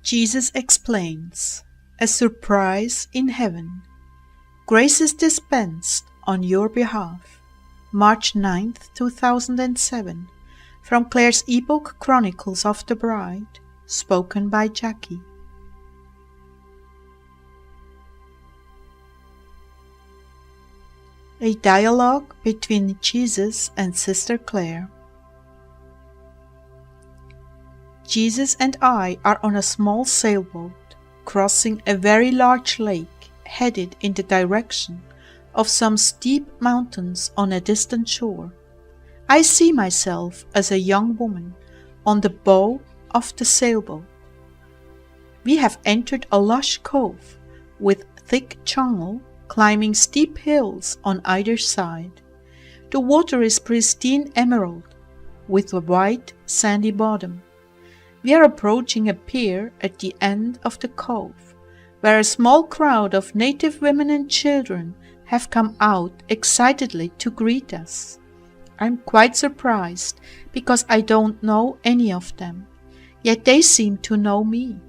Jesus explains, a surprise in heaven. Grace is dispensed on your behalf. March 9th, 2007, from Clare's EBook Chronicles of the Bride, spoken by Jackie. A dialogue between Jesus and Sister Clare. Jesus and I are on a small sailboat, crossing a very large lake, headed in the direction of some steep mountains on a distant shore. I see myself as a young woman on the bow of the sailboat. We have entered a lush cove with thick jungle, climbing steep hills on either side. The water is pristine emerald, with a white sandy bottom. We are approaching a pier at the end of the cove, where a small crowd of native women and children have come out excitedly to greet us. I'm quite surprised, because I don't know any of them, yet they seem to know me.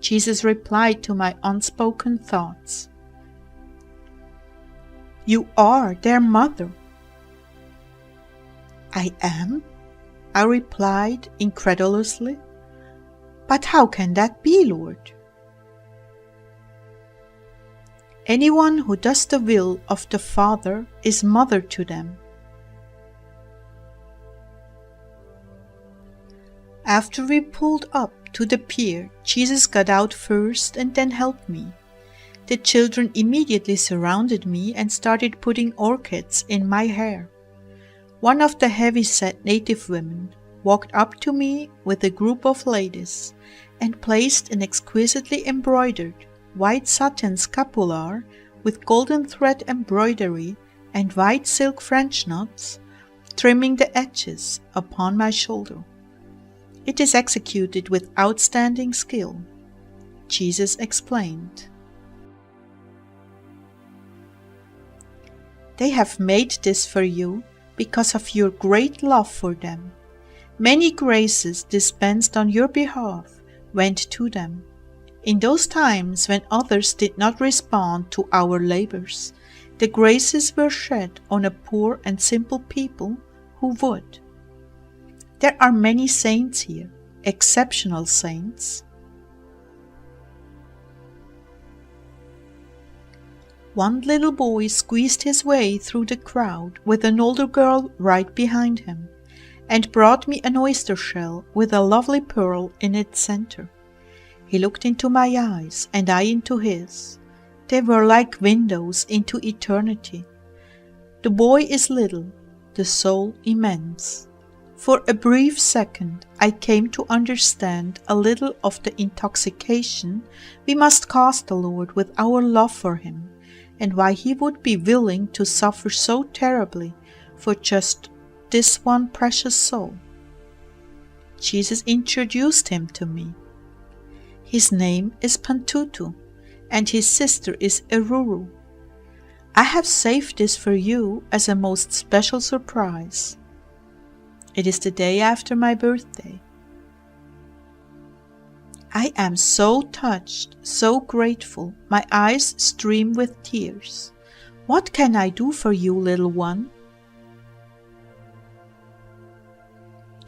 Jesus replied to my unspoken thoughts. "You are their mother." "I am?" I replied incredulously. "But how can that be, Lord?" "Anyone who does the will of the Father is mother to them." After we pulled up to the pier, Jesus got out first and then helped me. The children immediately surrounded me and started putting orchids in my hair. One of the heavy-set native women walked up to me with a group of ladies and placed an exquisitely embroidered white satin scapular with golden thread embroidery and white silk French knots, trimming the edges, upon my shoulder. It is executed with outstanding skill, Jesus explained. "They have made this for you because of your great love for them. Many graces dispensed on your behalf went to them. In those times when others did not respond to our labors, the graces were shed on a poor and simple people who would. There are many saints here, exceptional saints." One little boy squeezed his way through the crowd with an older girl right behind him, and brought me an oyster shell with a lovely pearl in its center. He looked into my eyes, and I into his. They were like windows into eternity. The boy is little, the soul immense. For a brief second I came to understand a little of the intoxication we must cause the Lord with our love for Him, and why He would be willing to suffer so terribly for just this one precious soul. Jesus introduced him to me. His name is Pantutu, and his sister is Eruru. I have saved this for you as a most special surprise. It is the day after my birthday. I am so touched, so grateful, my eyes stream with tears. What can I do for you, little one?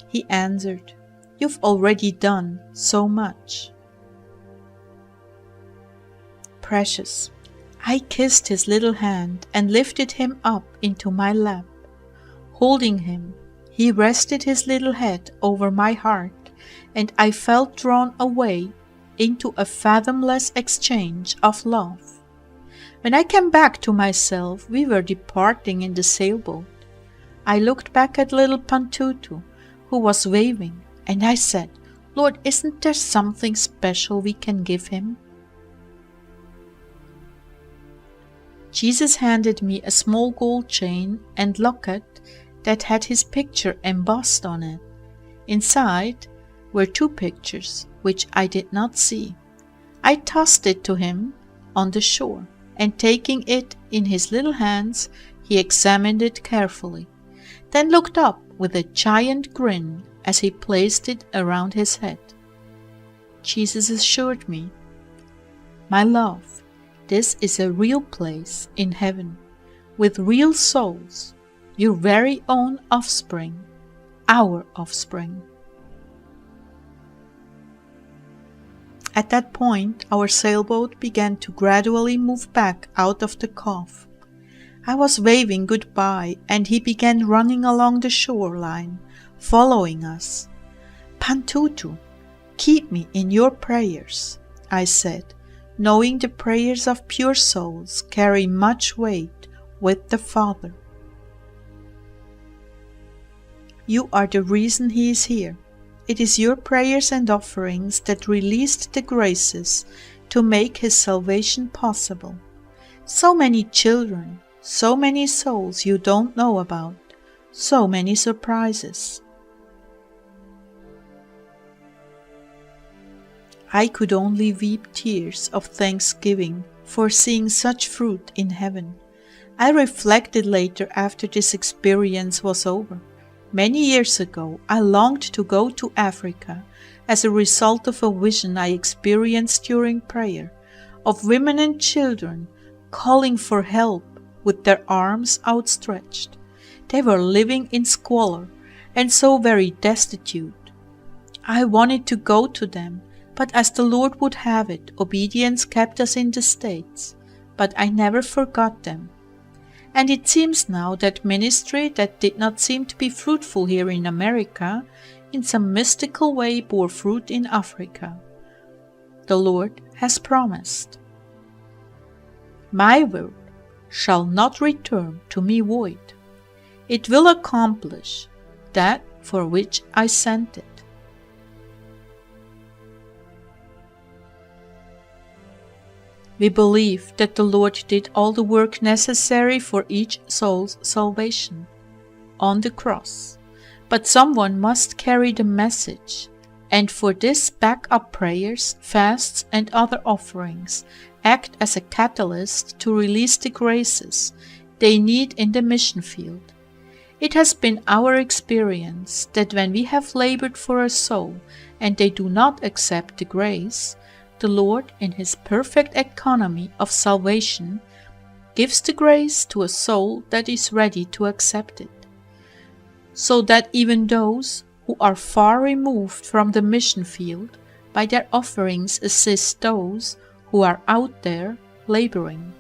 He answered, "You've already done so much." Precious. I kissed his little hand and lifted him up into my lap. Holding him, he rested his little head over my heart, and I felt drawn away into a fathomless exchange of love. When I came back to myself, we were departing in the sailboat. I looked back at little Pantutu, who was waving, and I said, "Lord, isn't there something special we can give him?" Jesus handed me a small gold chain and locket that had his picture embossed on it. Inside were 2 pictures, which I did not see. I tossed it to him on the shore, and taking it in his little hands, he examined it carefully, then looked up with a giant grin as he placed it around his head. Jesus assured me, "My love, this is a real place in heaven, with real souls, your very own offspring, our offspring." At that point, our sailboat began to gradually move back out of the cove. I was waving goodbye, and he began running along the shoreline, following us. "Pantutu, keep me in your prayers," I said, knowing the prayers of pure souls carry much weight with the Father. You are the reason he is here. It is your prayers and offerings that released the graces to make his salvation possible. So many children, so many souls you don't know about, so many surprises. I could only weep tears of thanksgiving for seeing such fruit in heaven. I reflected later after this experience was over. Many years ago, I longed to go to Africa as a result of a vision I experienced during prayer of women and children calling for help with their arms outstretched. They were living in squalor and so very destitute. I wanted to go to them, but as the Lord would have it, obedience kept us in the States, but I never forgot them. And it seems now that ministry that did not seem to be fruitful here in America, in some mystical way bore fruit in Africa. The Lord has promised, "My word shall not return to me void. It will accomplish that for which I sent it." We believe that the Lord did all the work necessary for each soul's salvation on the cross, but someone must carry the message, and for this backup prayers, fasts, and other offerings act as a catalyst to release the graces they need in the mission field. It has been our experience that when we have labored for a soul and they do not accept the grace, the Lord, in his perfect economy of salvation, gives the grace to a soul that is ready to accept it, so that even those who are far removed from the mission field by their offerings assist those who are out there laboring.